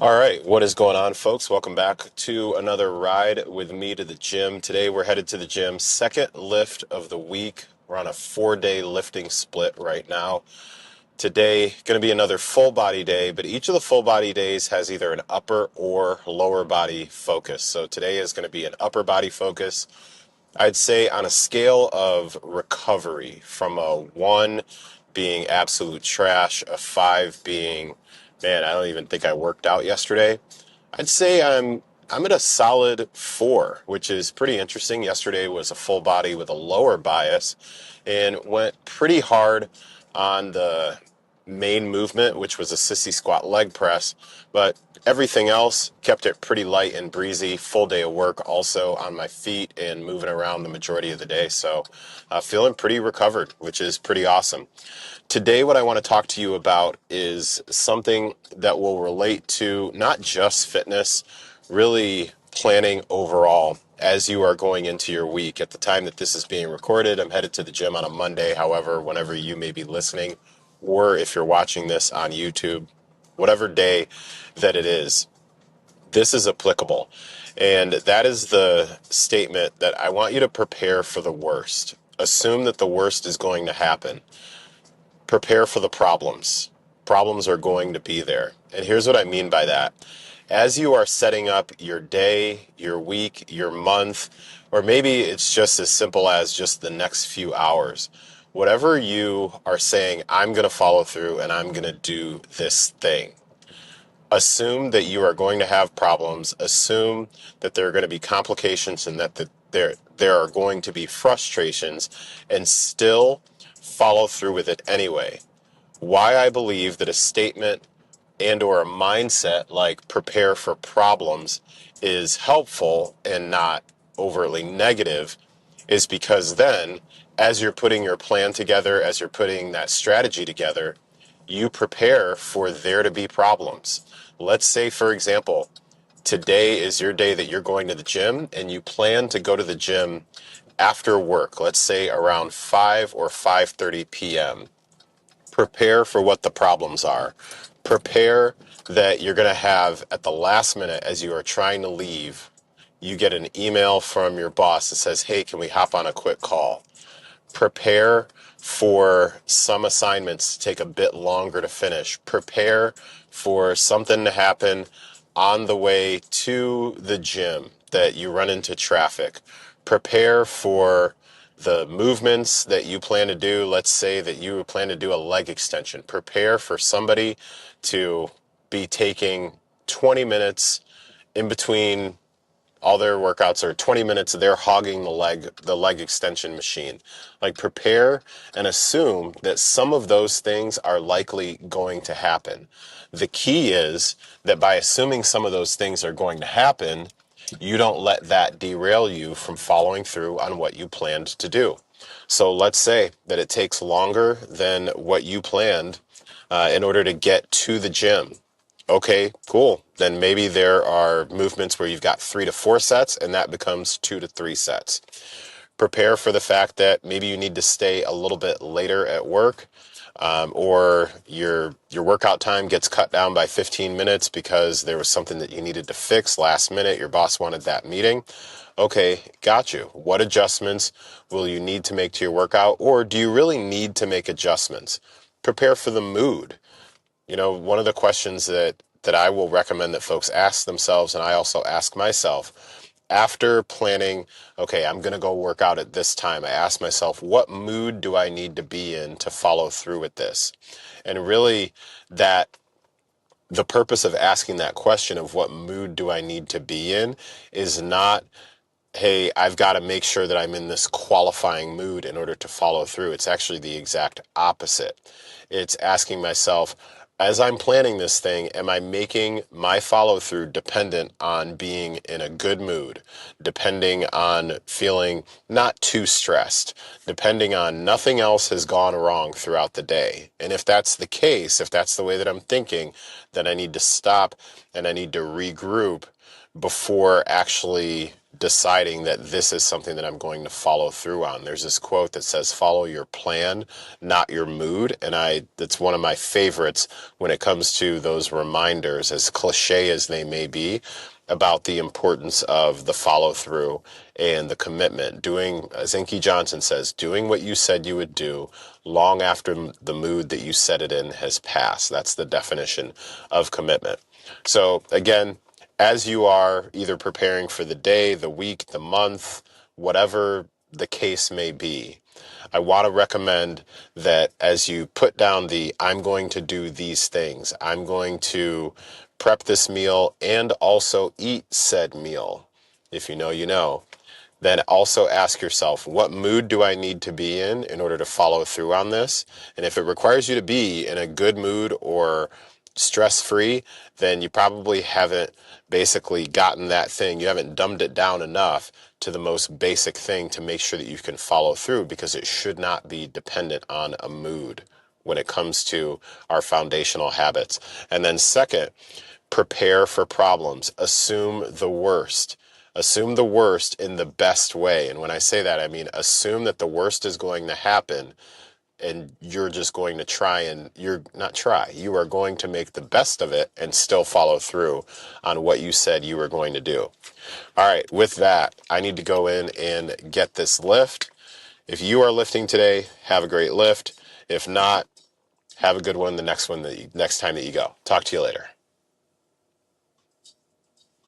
All right, what is going on, folks? Welcome back to another ride with me to the gym. Today we're headed to the gym, second lift of the week. We're on a 4-day lifting split right now. Today, going to be another full body day, but each of the full body days has either an upper or lower body focus. So today is going to be an upper body focus. I'd say on a scale of recovery, from a 1 being absolute trash, a 5 being, man, I don't even think I worked out yesterday. I'd say I'm at a solid 4, which is pretty interesting. Yesterday was a full body with a lower bias and went pretty hard on the main movement, which was a sissy squat leg press, but everything else kept it pretty light and breezy. Full day of work also on my feet and moving around the majority of the day. So feeling pretty recovered, which is pretty awesome. Today, what I want to talk to you about is something that will relate to not just fitness, really planning overall as you are going into your week. At the time that this is being recorded, I'm headed to the gym on a Monday. However, whenever you may be listening, or if you're watching this on YouTube, whatever day that it is, this is applicable. And that is the statement that I want you to prepare for the worst. Assume that the worst is going to happen. Prepare for the problems. Problems are going to be there. And here's what I mean by that. As you are setting up your day, your week, your month, or maybe it's just as simple as just the next few hours, whatever you are saying, I'm going to follow through and I'm going to do this thing. Assume that you are going to have problems. Assume that there are going to be complications and that there are going to be frustrations, and still follow through with it anyway. Why I believe that a statement and or a mindset like prepare for problems is helpful and not overtly negative is because then, as you're putting your plan together, as you're putting that strategy together, you prepare for there to be problems. Let's say, for example, today is your day that you're going to the gym and you plan to go to the gym after work, let's say around 5 or 5:30 p.m. Prepare for what the problems are. Prepare that you're going to have at the last minute as you are trying to leave, you get an email from your boss that says, hey, can we hop on a quick call? Prepare for some assignments to take a bit longer to finish. Prepare for something to happen on the way to the gym that you run into traffic. Prepare for the movements that you plan to do. Let's say that you plan to do a leg extension. Prepare for somebody to be taking 20 minutes in between all their workouts, are 20 minutes they're hogging the leg extension machine. Like, prepare and assume that some of those things are likely going to happen. The key is that by assuming some of those things are going to happen, you don't let that derail you from following through on what you planned to do. So let's say that it takes longer than what you planned in order to get to the gym. Okay, cool. Then maybe there are movements where you've got 3 to 4 sets and that becomes 2 to 3 sets. Prepare for the fact that maybe you need to stay a little bit later at work, or your workout time gets cut down by 15 minutes because there was something that you needed to fix last minute. Your boss wanted that meeting. Okay, got you. What adjustments will you need to make to your workout, or do you really need to make adjustments? Prepare for the mood. One of the questions that I will recommend that folks ask themselves, and I also ask myself, after planning, okay, I'm going to go work out at this time, I ask myself, what mood do I need to be in to follow through with this? And really, that the purpose of asking that question of what mood do I need to be in is not, hey, I've got to make sure that I'm in this qualifying mood in order to follow through. It's actually the exact opposite. It's asking myself, as I'm planning this thing, am I making my follow through dependent on being in a good mood, depending on feeling not too stressed, depending on nothing else has gone wrong throughout the day? And if that's the case, if that's the way that I'm thinking, then I need to stop and I need to regroup before actually deciding that this is something that I'm going to follow through on. There's this quote that says, follow your plan, not your mood. And that's one of my favorites when it comes to those reminders, as cliche as they may be, about the importance of the follow through and the commitment. Doing, as Inky Johnson says, doing what you said you would do long after the mood that you set it in has passed. That's the definition of commitment. So again, as you are either preparing for the day, the week, the month, whatever the case may be, I want to recommend that as you put down I'm going to do these things, I'm going to prep this meal and also eat said meal. If you know, you know. Then also ask yourself, what mood do I need to be in order to follow through on this? And if it requires you to be in a good mood or stress-free, then you probably haven't basically gotten that thing. You haven't dumbed it down enough to the most basic thing to make sure that you can follow through, because it should not be dependent on a mood when it comes to our foundational habits. And then second, prepare for problems. Assume the worst. Assume the worst in the best way. And when I say that, I mean assume that the worst is going to happen, and you're just going to try, and you're not try. You are going to make the best of it and still follow through on what you said you were going to do. All right, with that, I need to go in and get this lift. If you are lifting today, have a great lift. If not, have a good one the next time that you go. Talk to you later.